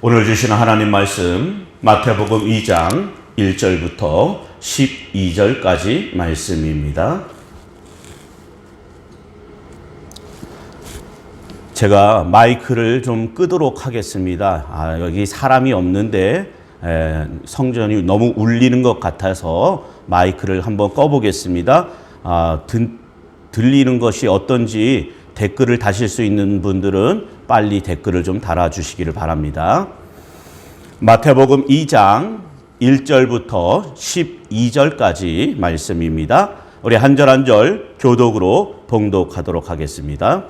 오늘 주시는 하나님 말씀 마태복음 2장 1절부터 12절까지 말씀입니다. 제가 마이크를 좀 끄도록 하겠습니다. 여기 사람이 없는데 성전이 너무 울리는 것 같아서 마이크를 한번 꺼보겠습니다. 들리는 것이 어떤지 댓글을 다실 수 있는 분들은 빨리 댓글을 좀 달아주시기를 바랍니다. 마태복음 2장 1절부터 12절까지 말씀입니다. 우리 한 절 한 절 교독으로 봉독하도록 하겠습니다.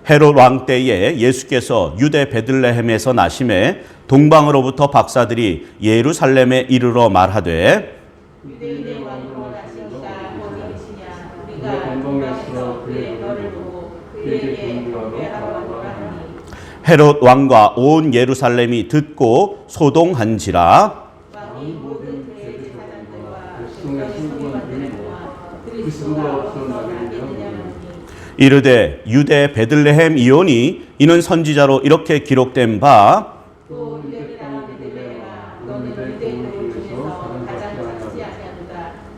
헤롯 왕 때에 예수께서 유대 베들레헴에서 나심에 동방으로부터 박사들이 예루살렘에 이르러 말하되 유대인의 왕으로 나시니까 어디이시냐 우리가 동방에서 그의 너를 보고 그에게 경배하러 왔노라 하니 헤롯 왕과 온 예루살렘이 듣고 소동한지라. 왕이 모든 그의 제사장들과 백성의 서기관들을 모아 그리스도가 없어나겠느냐니 이르되 유대 베들레헴 이오니 이는 선지자로 이렇게 기록된 바 또 유대 땅 베들레헴아 너는 유대인들 중에서 가장 작지 아니하도다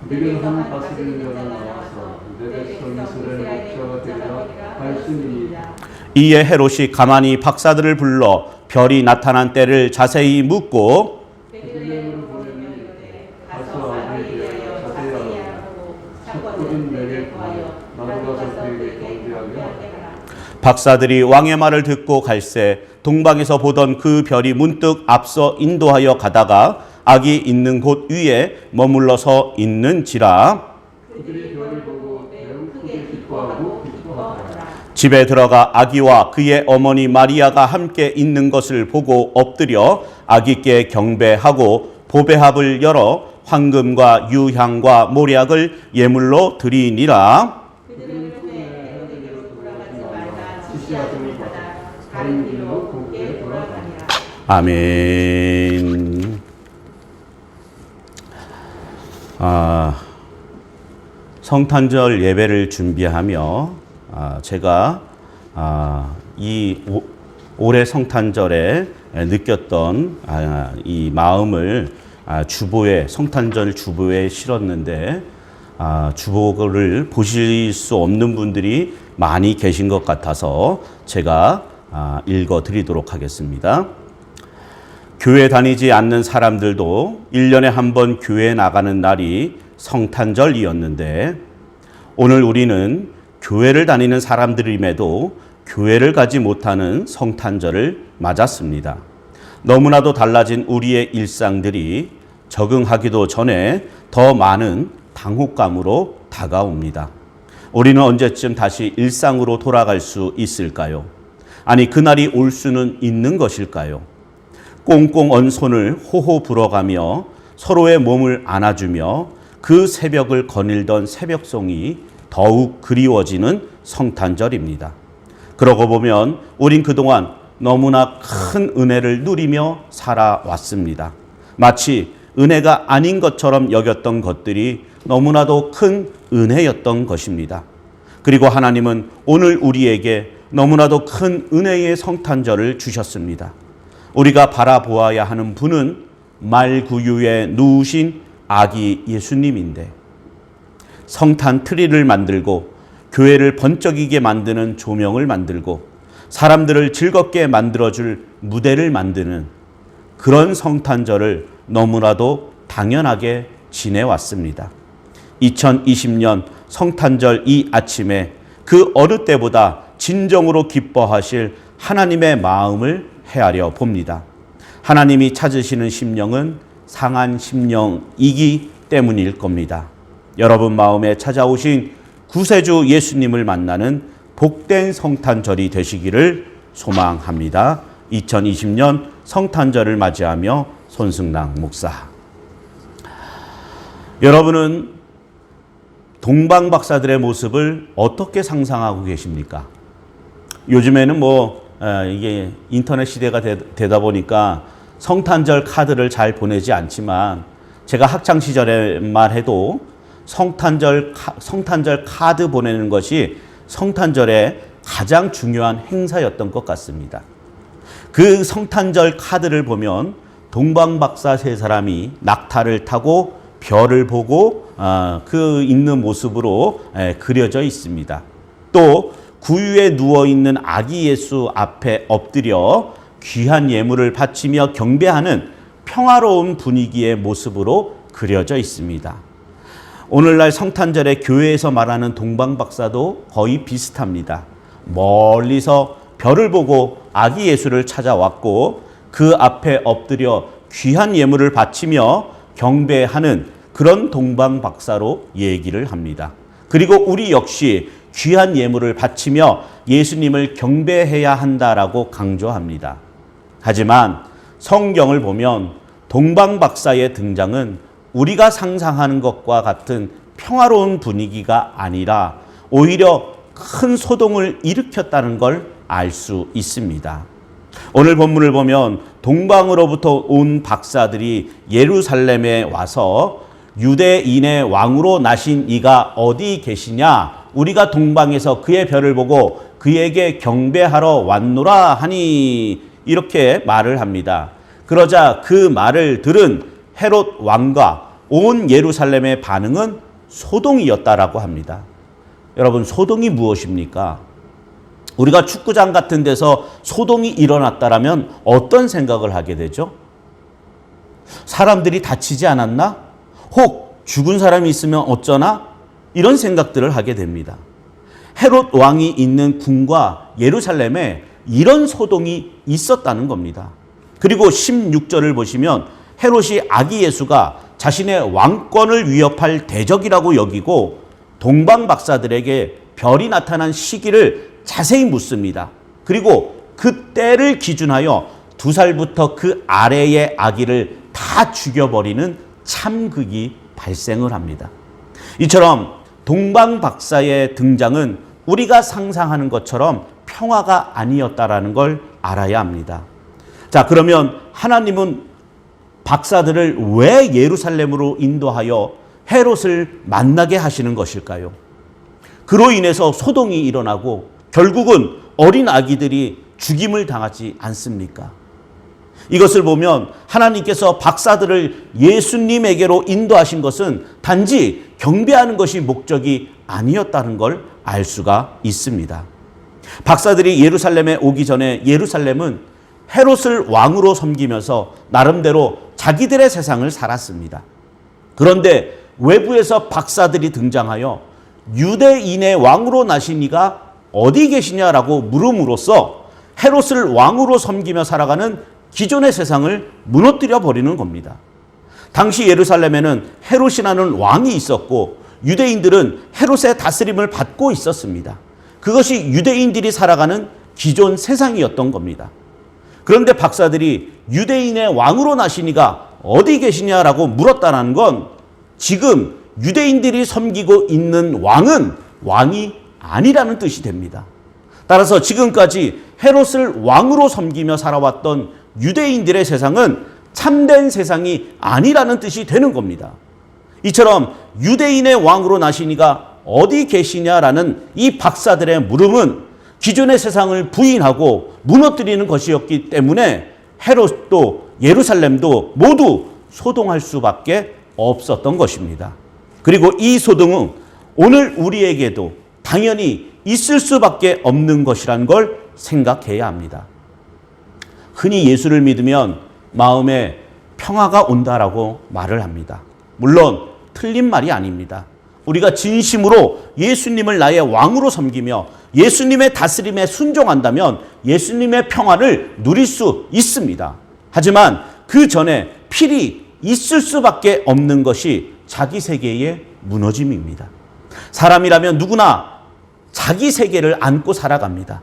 네가 한 다스리는 자가 나와서 내 백성 이스라엘의 목자가 되리라 하였으니이다. 이에 헤롯이 가만히 박사들을 불러 별이 나타난 때를 자세히 묻고 베들레헴으로 보내며 이르되 가서 아비에 대하여 자세히 알아보고 사건은 내게 구하여 나도 가서 그에게 경배하게 하라. 박사들이 왕의 말을 듣고 갈새 동방에서 보던 그 별이 문득 앞서 인도하여 가다가 아기 있는 곳 위에 머물러서 있는지라. 그들이 별을 보고 매우 크게 기뻐하고 기뻐하더라. 집에 들어가 아기와 그의 어머니 마리아가 함께 있는 것을 보고 엎드려 아기께 경배하고 보배합을 열어 황금과 유향과 모략을 예물로 드리니라. 그들은 후에 헤로데게로 돌아가지 말라 지시하더니 가다 다른 길로 곧게 돌아가니라. 아멘. 성탄절 예배를 준비하며 제가 이 올해 성탄절에 느꼈던 이 마음을 성탄절 주보에 실었는데 주보를 보실 수 없는 분들이 많이 계신 것 같아서 제가 읽어드리도록 하겠습니다. 교회 다니지 않는 사람들도 1년에 한 번 교회에 나가는 날이 성탄절이었는데 오늘 우리는 교회를 다니는 사람들임에도 교회를 가지 못하는 성탄절을 맞았습니다. 너무나도 달라진 우리의 일상들이 적응하기도 전에 더 많은 당혹감으로 다가옵니다. 우리는 언제쯤 다시 일상으로 돌아갈 수 있을까요? 아니, 그날이 올 수는 있는 것일까요? 꽁꽁 언 손을 호호 불어가며 서로의 몸을 안아주며 그 새벽을 거닐던 새벽송이 더욱 그리워지는 성탄절입니다. 그러고 보면 우린 그동안 너무나 큰 은혜를 누리며 살아왔습니다. 마치 은혜가 아닌 것처럼 여겼던 것들이 너무나도 큰 은혜였던 것입니다. 그리고 하나님은 오늘 우리에게 너무나도 큰 은혜의 성탄절을 주셨습니다. 우리가 바라보아야 하는 분은 말구유에 누우신 아기 예수님인데 성탄 트리를 만들고 교회를 번쩍이게 만드는 조명을 만들고 사람들을 즐겁게 만들어줄 무대를 만드는 그런 성탄절을 너무나도 당연하게 지내왔습니다. 2020년 성탄절 이 아침에 그 어느 때보다 진정으로 기뻐하실 하나님의 마음을 헤아려 봅니다. 하나님이 찾으시는 심령은 상한 심령이기 때문일 겁니다. 여러분 마음에 찾아오신 구세주 예수님을 만나는 복된 성탄절이 되시기를 소망합니다. 2020년 성탄절을 맞이하며 손승락 목사. 여러분은 동방 박사들의 모습을 어떻게 상상하고 계십니까? 요즘에는 이게 인터넷 시대가 되다 보니까 성탄절 카드를 잘 보내지 않지만 제가 학창 시절에만 해도 성탄절 카드 보내는 것이 성탄절의 가장 중요한 행사였던 것 같습니다. 그 성탄절 카드를 보면 동방박사 세 사람이 낙타를 타고 별을 보고 그 있는 모습으로 그려져 있습니다. 또 구유에 누워있는 아기 예수 앞에 엎드려 귀한 예물을 바치며 경배하는 평화로운 분위기의 모습으로 그려져 있습니다. 오늘날 성탄절에 교회에서 말하는 동방박사도 거의 비슷합니다. 멀리서 별을 보고 아기 예수를 찾아왔고 그 앞에 엎드려 귀한 예물을 바치며 경배하는 그런 동방박사로 얘기를 합니다. 그리고 우리 역시 귀한 예물을 바치며 예수님을 경배해야 한다라고 강조합니다. 하지만 성경을 보면 동방박사의 등장은 우리가 상상하는 것과 같은 평화로운 분위기가 아니라 오히려 큰 소동을 일으켰다는 걸 알 수 있습니다. 오늘 본문을 보면 동방으로부터 온 박사들이 예루살렘에 와서 유대인의 왕으로 나신 이가 어디 계시냐? 우리가 동방에서 그의 별을 보고 그에게 경배하러 왔노라 하니 이렇게 말을 합니다. 그러자 그 말을 들은 헤롯 왕과 온 예루살렘의 반응은 소동이었다라고 합니다. 여러분, 소동이 무엇입니까? 우리가 축구장 같은 데서 소동이 일어났다라면 어떤 생각을 하게 되죠? 사람들이 다치지 않았나? 혹 죽은 사람이 있으면 어쩌나? 이런 생각들을 하게 됩니다. 헤롯 왕이 있는 궁과 예루살렘에 이런 소동이 있었다는 겁니다. 그리고 16절을 보시면 헤롯이 아기 예수가 자신의 왕권을 위협할 대적이라고 여기고 동방 박사들에게 별이 나타난 시기를 자세히 묻습니다. 그리고 그때를 기준하여 2살부터 그 아래의 아기를 다 죽여버리는 참극이 발생을 합니다. 이처럼 동방 박사의 등장은 우리가 상상하는 것처럼 평화가 아니었다라는 걸 알아야 합니다. 자, 그러면 하나님은 박사들을 왜 예루살렘으로 인도하여 헤롯을 만나게 하시는 것일까요? 그로 인해서 소동이 일어나고 결국은 어린 아기들이 죽임을 당하지 않습니까? 이것을 보면 하나님께서 박사들을 예수님에게로 인도하신 것은 단지 경배하는 것이 목적이 아니었다는 걸 알 수가 있습니다. 박사들이 예루살렘에 오기 전에 예루살렘은 헤롯을 왕으로 섬기면서 나름대로 자기들의 세상을 살았습니다. 그런데 외부에서 박사들이 등장하여 유대인의 왕으로 나신 이가 어디 계시냐라고 물음으로써 헤롯을 왕으로 섬기며 살아가는 기존의 세상을 무너뜨려 버리는 겁니다. 당시 예루살렘에는 헤롯이라는 왕이 있었고 유대인들은 헤롯의 다스림을 받고 있었습니다. 그것이 유대인들이 살아가는 기존 세상이었던 겁니다. 그런데 박사들이 유대인의 왕으로 나신 이가 어디 계시냐라고 물었다는 건 지금 유대인들이 섬기고 있는 왕은 왕이 아니라는 뜻이 됩니다. 따라서 지금까지 헤롯을 왕으로 섬기며 살아왔던 유대인들의 세상은 참된 세상이 아니라는 뜻이 되는 겁니다. 이처럼 유대인의 왕으로 나신 이가 어디 계시냐라는 이 박사들의 물음은 기존의 세상을 부인하고 무너뜨리는 것이었기 때문에 헤롯도 예루살렘도 모두 소동할 수밖에 없었던 것입니다. 그리고 이 소동은 오늘 우리에게도 당연히 있을 수밖에 없는 것이란 걸 생각해야 합니다. 흔히 예수를 믿으면 마음에 평화가 온다라고 말을 합니다. 물론 틀린 말이 아닙니다. 우리가 진심으로 예수님을 나의 왕으로 섬기며 예수님의 다스림에 순종한다면 예수님의 평화를 누릴 수 있습니다. 하지만 그 전에 필히 있을 수밖에 없는 것이 자기 세계의 무너짐입니다. 사람이라면 누구나 자기 세계를 안고 살아갑니다.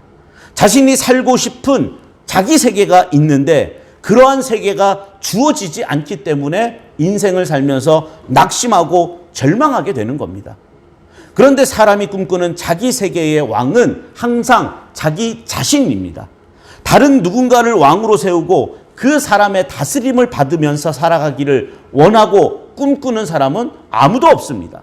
자신이 살고 싶은 자기 세계가 있는데 그러한 세계가 주어지지 않기 때문에 인생을 살면서 낙심하고 절망하게 되는 겁니다. 그런데 사람이 꿈꾸는 자기 세계의 왕은 항상 자기 자신입니다. 다른 누군가를 왕으로 세우고 그 사람의 다스림을 받으면서 살아가기를 원하고 꿈꾸는 사람은 아무도 없습니다.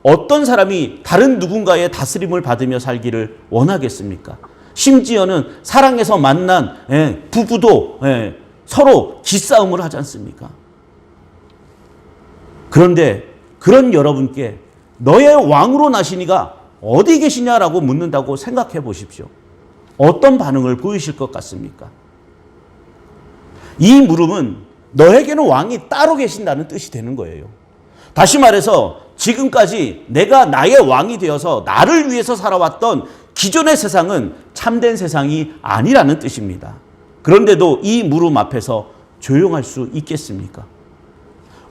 어떤 사람이 다른 누군가의 다스림을 받으며 살기를 원하겠습니까? 심지어는 사랑해서 만난 부부도 서로 기싸움을 하지 않습니까? 그런데 그런 여러분께 너의 왕으로 나시니가 어디 계시냐라고 묻는다고 생각해 보십시오. 어떤 반응을 보이실 것 같습니까? 이 물음은 너에게는 왕이 따로 계신다는 뜻이 되는 거예요. 다시 말해서 지금까지 내가 나의 왕이 되어서 나를 위해서 살아왔던 기존의 세상은 참된 세상이 아니라는 뜻입니다. 그런데도 이 물음 앞에서 조용할 수 있겠습니까?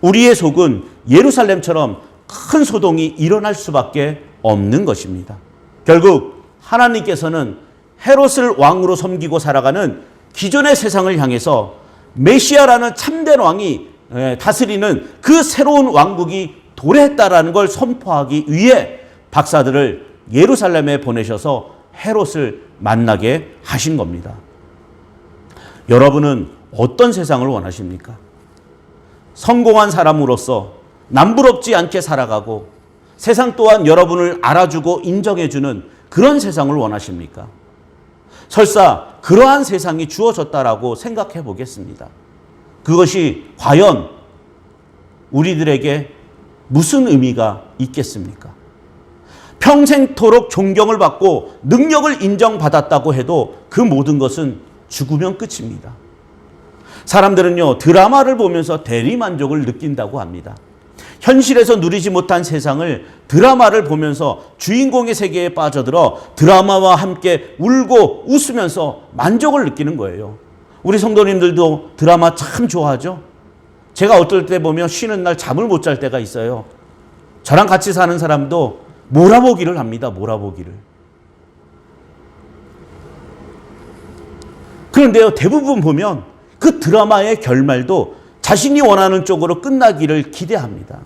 우리의 속은 예루살렘처럼 큰 소동이 일어날 수밖에 없는 것입니다. 결국 하나님께서는 헤롯을 왕으로 섬기고 살아가는 기존의 세상을 향해서 메시아라는 참된 왕이 다스리는 그 새로운 왕국이 도래했다라는 걸 선포하기 위해 박사들을 예루살렘에 보내셔서 헤롯을 만나게 하신 겁니다. 여러분은 어떤 세상을 원하십니까? 성공한 사람으로서 남부럽지 않게 살아가고 세상 또한 여러분을 알아주고 인정해주는 그런 세상을 원하십니까? 설사 그러한 세상이 주어졌다라고 생각해 보겠습니다. 그것이 과연 우리들에게 무슨 의미가 있겠습니까? 평생토록 존경을 받고 능력을 인정받았다고 해도 그 모든 것은 죽으면 끝입니다. 사람들은요, 드라마를 보면서 대리만족을 느낀다고 합니다. 현실에서 누리지 못한 세상을 드라마를 보면서 주인공의 세계에 빠져들어 드라마와 함께 울고 웃으면서 만족을 느끼는 거예요. 우리 성도님들도 드라마 참 좋아하죠? 제가 어떨 때 보면 쉬는 날 잠을 못 잘 때가 있어요. 저랑 같이 사는 사람도 몰아보기를 합니다. 몰아보기를. 그런데요, 대부분 보면 그 드라마의 결말도 자신이 원하는 쪽으로 끝나기를 기대합니다.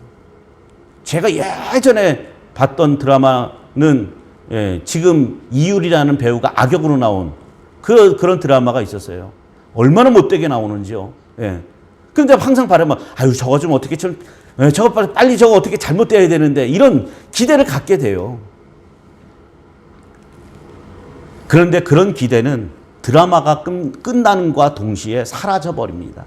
제가 예전에 봤던 드라마는 지금 이율이라는 배우가 악역으로 나온 그런 드라마가 있었어요. 얼마나 못되게 나오는지요. 그런데 항상 바라면 아유 저거 좀 어떻게 저거 빨리 저거 어떻게 잘못돼야 되는데 이런 기대를 갖게 돼요. 그런데 그런 기대는 드라마가 끝나는과 동시에 사라져 버립니다.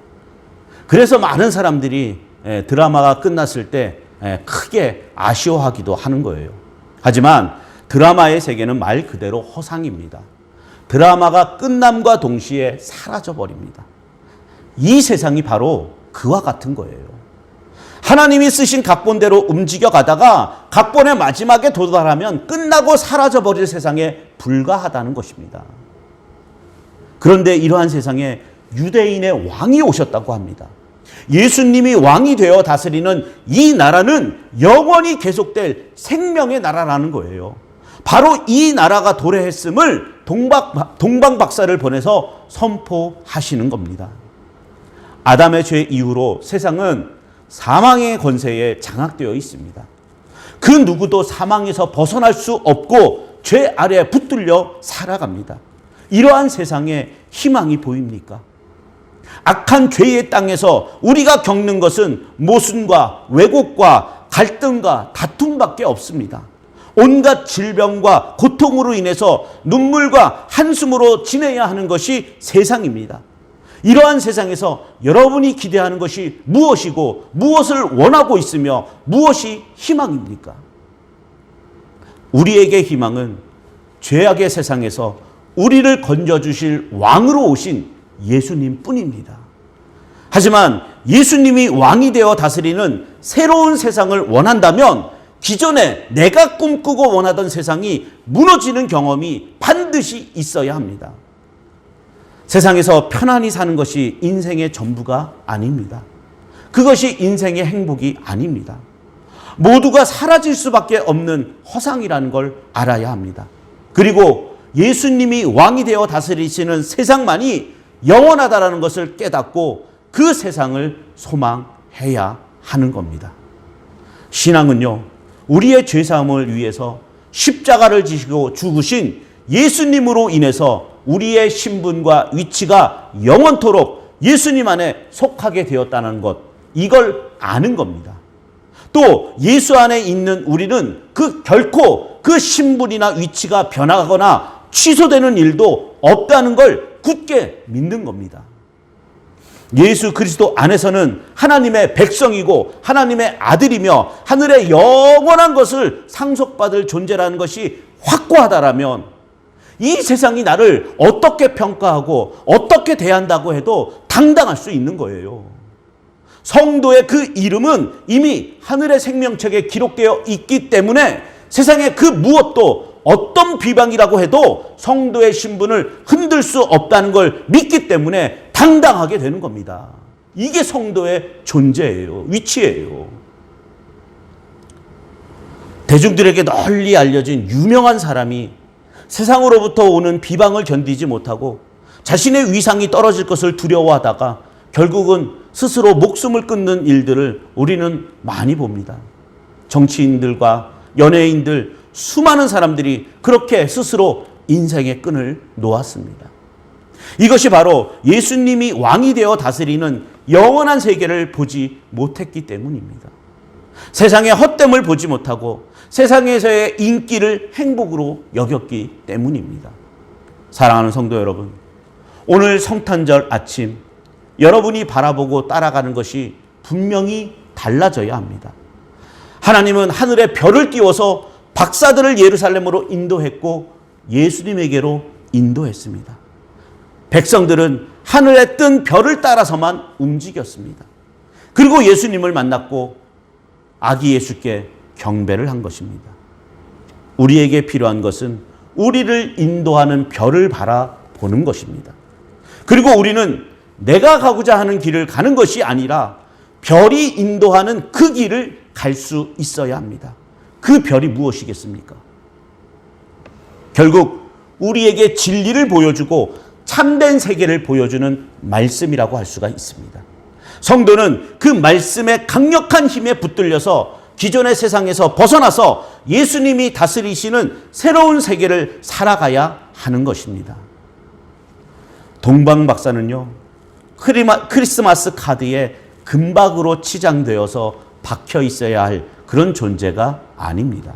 그래서 많은 사람들이 드라마가 끝났을 때 크게 아쉬워하기도 하는 거예요. 하지만 드라마의 세계는 말 그대로 허상입니다. 드라마가 끝남과 동시에 사라져 버립니다. 이 세상이 바로 그와 같은 거예요. 하나님이 쓰신 각본대로 움직여 가다가 각본의 마지막에 도달하면 끝나고 사라져 버릴 세상에 불과하다는 것입니다. 그런데 이러한 세상에 유대인의 왕이 오셨다고 합니다. 예수님이 왕이 되어 다스리는 이 나라는 영원히 계속될 생명의 나라라는 거예요. 바로 이 나라가 도래했음을 동방박사를 보내서 선포하시는 겁니다. 아담의 죄 이후로 세상은 사망의 권세에 장악되어 있습니다. 그 누구도 사망에서 벗어날 수 없고 죄 아래 붙들려 살아갑니다. 이러한 세상에 희망이 보입니까? 악한 죄의 땅에서 우리가 겪는 것은 모순과 왜곡과 갈등과 다툼밖에 없습니다. 온갖 질병과 고통으로 인해서 눈물과 한숨으로 지내야 하는 것이 세상입니다. 이러한 세상에서 여러분이 기대하는 것이 무엇이고 무엇을 원하고 있으며 무엇이 희망입니까? 우리에게 희망은 죄악의 세상에서 우리를 건져주실 왕으로 오신 예수님 뿐입니다. 하지만 예수님이 왕이 되어 다스리는 새로운 세상을 원한다면 기존에 내가 꿈꾸고 원하던 세상이 무너지는 경험이 반드시 있어야 합니다. 세상에서 편안히 사는 것이 인생의 전부가 아닙니다. 그것이 인생의 행복이 아닙니다. 모두가 사라질 수밖에 없는 허상이라는 걸 알아야 합니다. 그리고 예수님이 왕이 되어 다스리시는 세상만이 영원하다라는 것을 깨닫고 그 세상을 소망해야 하는 겁니다. 신앙은요, 우리의 죄사함을 위해서 십자가를 지시고 죽으신 예수님으로 인해서 우리의 신분과 위치가 영원토록 예수님 안에 속하게 되었다는 것, 이걸 아는 겁니다. 또 예수 안에 있는 우리는 결코 그 신분이나 위치가 변하거나 취소되는 일도 없다는 걸 굳게 믿는 겁니다. 예수 그리스도 안에서는 하나님의 백성이고 하나님의 아들이며 하늘의 영원한 것을 상속받을 존재라는 것이 확고하다라면 이 세상이 나를 어떻게 평가하고 어떻게 대한다고 해도 당당할 수 있는 거예요. 성도의 그 이름은 이미 하늘의 생명책에 기록되어 있기 때문에 세상의 그 무엇도 어떤 비방이라고 해도 성도의 신분을 흔들 수 없다는 걸 믿기 때문에 당당하게 되는 겁니다. 이게 성도의 존재예요. 위치예요. 대중들에게 널리 알려진 유명한 사람이 세상으로부터 오는 비방을 견디지 못하고 자신의 위상이 떨어질 것을 두려워하다가 결국은 스스로 목숨을 끊는 일들을 우리는 많이 봅니다. 정치인들과 연예인들, 수많은 사람들이 그렇게 스스로 인생의 끈을 놓았습니다. 이것이 바로 예수님이 왕이 되어 다스리는 영원한 세계를 보지 못했기 때문입니다. 세상의 헛됨을 보지 못하고 세상에서의 인기를 행복으로 여겼기 때문입니다. 사랑하는 성도 여러분, 오늘 성탄절 아침 여러분이 바라보고 따라가는 것이 분명히 달라져야 합니다. 하나님은 하늘에 별을 띄워서 박사들을 예루살렘으로 인도했고 예수님에게로 인도했습니다. 백성들은 하늘에 뜬 별을 따라서만 움직였습니다. 그리고 예수님을 만났고 아기 예수께 경배를 한 것입니다. 우리에게 필요한 것은 우리를 인도하는 별을 바라보는 것입니다. 그리고 우리는 내가 가고자 하는 길을 가는 것이 아니라 별이 인도하는 그 길을 갈 수 있어야 합니다. 그 별이 무엇이겠습니까? 결국 우리에게 진리를 보여주고 참된 세계를 보여주는 말씀이라고 할 수가 있습니다. 성도는 그 말씀의 강력한 힘에 붙들려서 기존의 세상에서 벗어나서 예수님이 다스리시는 새로운 세계를 살아가야 하는 것입니다. 동방 박사는요, 크리스마스 카드에 금박으로 치장되어서 박혀 있어야 할 그런 존재가 아닙니다.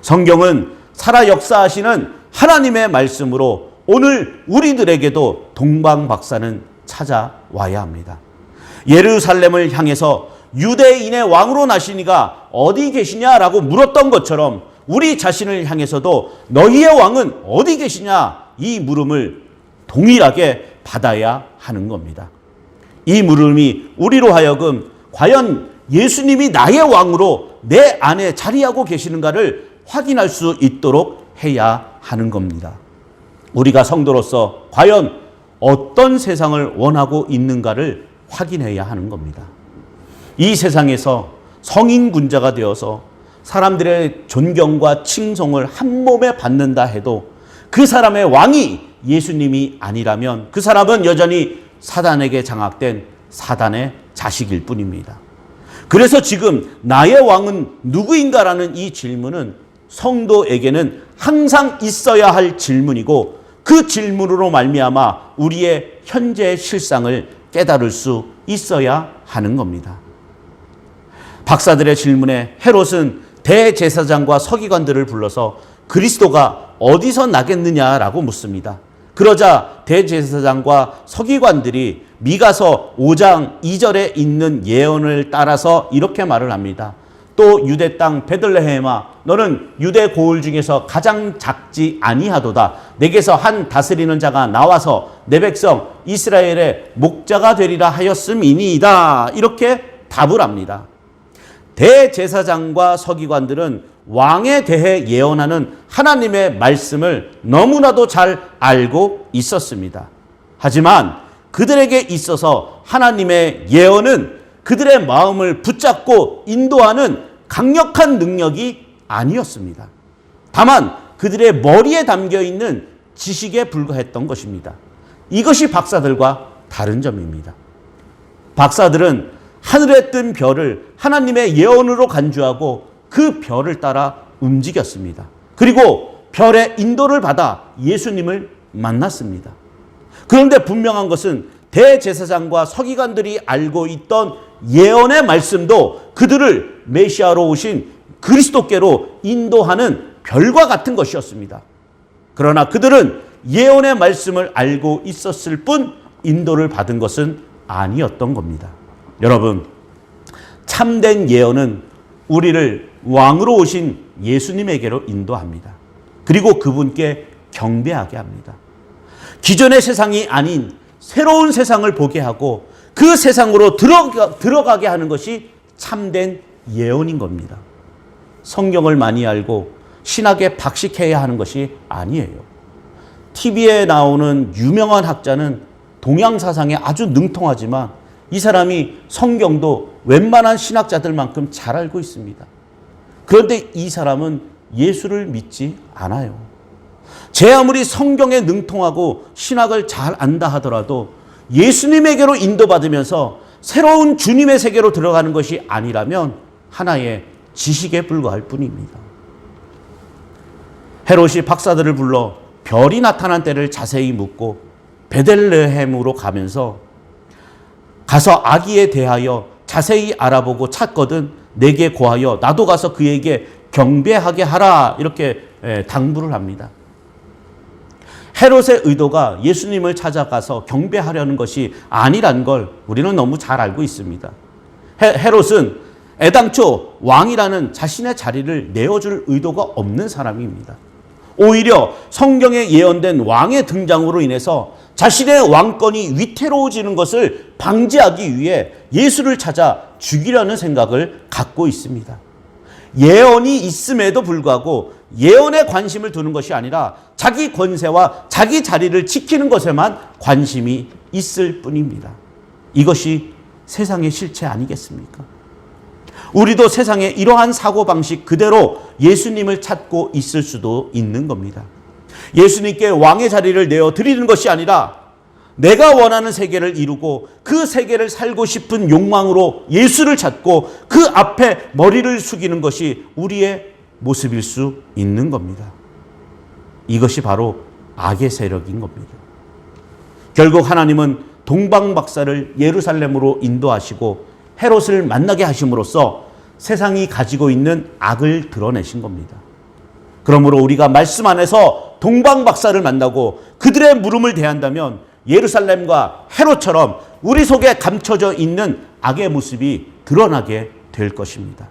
성경은 살아 역사하시는 하나님의 말씀으로 오늘 우리들에게도 동방 박사는 찾아와야 합니다. 예루살렘을 향해서 유대인의 왕으로 나시니가 어디 계시냐라고 물었던 것처럼 우리 자신을 향해서도 너희의 왕은 어디 계시냐, 이 물음을 동일하게 받아야 하는 겁니다. 이 물음이 우리로 하여금 과연 예수님이 나의 왕으로 내 안에 자리하고 계시는가를 확인할 수 있도록 해야 하는 겁니다. 우리가 성도로서 과연 어떤 세상을 원하고 있는가를 확인해야 하는 겁니다. 이 세상에서 성인군자가 되어서 사람들의 존경과 칭송을 한 몸에 받는다 해도 그 사람의 왕이 예수님이 아니라면 그 사람은 여전히 사단에게 장악된 사단의 자식일 뿐입니다. 그래서 지금 나의 왕은 누구인가라는 이 질문은 성도에게는 항상 있어야 할 질문이고 그 질문으로 말미암아 우리의 현재 실상을 깨달을 수 있어야 하는 겁니다. 박사들의 질문에 헤롯은 대제사장과 서기관들을 불러서 그리스도가 어디서 나겠느냐라고 묻습니다. 그러자 대제사장과 서기관들이 미가서 5장 2절에 있는 예언을 따라서 이렇게 말을 합니다. 또 유대 땅 베들레헴아, 너는 유대 고을 중에서 가장 작지 아니하도다. 내게서 한 다스리는 자가 나와서 내 백성 이스라엘의 목자가 되리라 하였음이니이다. 이렇게 답을 합니다. 대제사장과 서기관들은 왕에 대해 예언하는 하나님의 말씀을 너무나도 잘 알고 있었습니다. 하지만 그들에게 있어서 하나님의 예언은 그들의 마음을 붙잡고 인도하는 강력한 능력이 아니었습니다. 다만 그들의 머리에 담겨있는 지식에 불과했던 것입니다. 이것이 박사들과 다른 점입니다. 박사들은 하늘에 뜬 별을 하나님의 예언으로 간주하고 그 별을 따라 움직였습니다. 그리고 별의 인도를 받아 예수님을 만났습니다. 그런데 분명한 것은 대제사장과 서기관들이 알고 있던 예언의 말씀도 그들을 메시아로 오신 그리스도께로 인도하는 별과 같은 것이었습니다. 그러나 그들은 예언의 말씀을 알고 있었을 뿐 인도를 받은 것은 아니었던 겁니다. 여러분, 참된 예언은 우리를 왕으로 오신 예수님에게로 인도합니다. 그리고 그분께 경배하게 합니다. 기존의 세상이 아닌 새로운 세상을 보게 하고 그 세상으로 들어가게 하는 것이 참된 예언인 겁니다. 성경을 많이 알고 신학에 박식해야 하는 것이 아니에요. TV에 나오는 유명한 학자는 동양 사상에 아주 능통하지만 이 사람이 성경도 웬만한 신학자들만큼 잘 알고 있습니다. 그런데 이 사람은 예수를 믿지 않아요. 제 아무리 성경에 능통하고 신학을 잘 안다 하더라도 예수님에게로 인도받으면서 새로운 주님의 세계로 들어가는 것이 아니라면 하나의 지식에 불과할 뿐입니다. 헤롯이 박사들을 불러 별이 나타난 때를 자세히 묻고 베들레헴으로 가서 아기에 대하여 자세히 알아보고 찾거든 내게 고하여 나도 가서 그에게 경배하게 하라, 이렇게 당부를 합니다. 헤롯의 의도가 예수님을 찾아가서 경배하려는 것이 아니란 걸 우리는 너무 잘 알고 있습니다. 헤롯은 애당초 왕이라는 자신의 자리를 내어줄 의도가 없는 사람입니다. 오히려 성경에 예언된 왕의 등장으로 인해서 자신의 왕권이 위태로워지는 것을 방지하기 위해 예수를 찾아 죽이려는 생각을 갖고 있습니다. 예언이 있음에도 불구하고 예언에 관심을 두는 것이 아니라 자기 권세와 자기 자리를 지키는 것에만 관심이 있을 뿐입니다. 이것이 세상의 실체 아니겠습니까? 우리도 세상의 이러한 사고방식 그대로 예수님을 찾고 있을 수도 있는 겁니다. 예수님께 왕의 자리를 내어드리는 것이 아니라 내가 원하는 세계를 이루고 그 세계를 살고 싶은 욕망으로 예수를 찾고 그 앞에 머리를 숙이는 것이 우리의 모습일 수 있는 겁니다. 이것이 바로 악의 세력인 겁니다. 결국 하나님은 동방박사를 예루살렘으로 인도하시고 헤롯을 만나게 하심으로써 세상이 가지고 있는 악을 드러내신 겁니다. 그러므로 우리가 말씀 안에서 동방박사를 만나고 그들의 물음을 대한다면 예루살렘과 헤롯처럼 우리 속에 감춰져 있는 악의 모습이 드러나게 될 것입니다.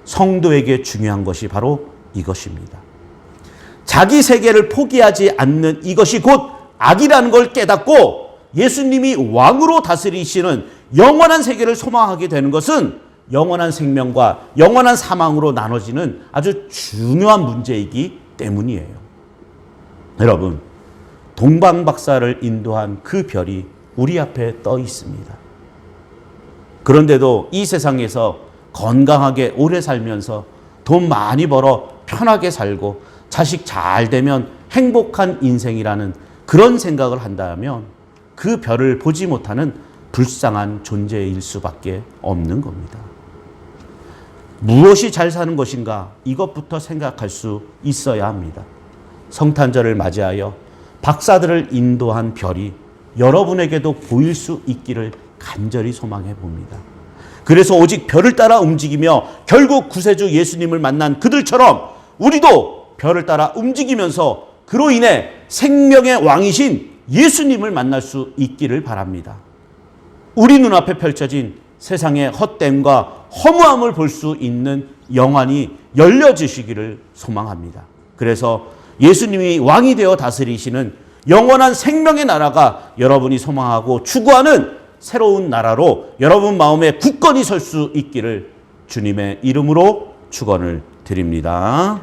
성도에게 중요한 것이 바로 이것입니다. 자기 세계를 포기하지 않는 이것이 곧 악이라는 걸 깨닫고 예수님이 왕으로 다스리시는 영원한 세계를 소망하게 되는 것은 영원한 생명과 영원한 사망으로 나눠지는 아주 중요한 문제이기 때문이에요. 여러분, 동방박사를 인도한 그 별이 우리 앞에 떠 있습니다. 그런데도 이 세상에서 건강하게 오래 살면서 돈 많이 벌어 편하게 살고 자식 잘 되면 행복한 인생이라는 그런 생각을 한다면 그 별을 보지 못하는 불쌍한 존재일 수밖에 없는 겁니다. 무엇이 잘 사는 것인가? 이것부터 생각할 수 있어야 합니다. 성탄절을 맞이하여 박사들을 인도한 별이 여러분에게도 보일 수 있기를 간절히 소망해 봅니다. 그래서 오직 별을 따라 움직이며 결국 구세주 예수님을 만난 그들처럼 우리도 별을 따라 움직이면서 그로 인해 생명의 왕이신 예수님을 만날 수 있기를 바랍니다. 우리 눈앞에 펼쳐진 세상의 헛됨과 허무함을 볼 수 있는 영안이 열려지시기를 소망합니다. 그래서 예수님이 왕이 되어 다스리시는 영원한 생명의 나라가 여러분이 소망하고 추구하는 새로운 나라로 여러분 마음에 굳건히 설 수 있기를 주님의 이름으로 축원을 드립니다.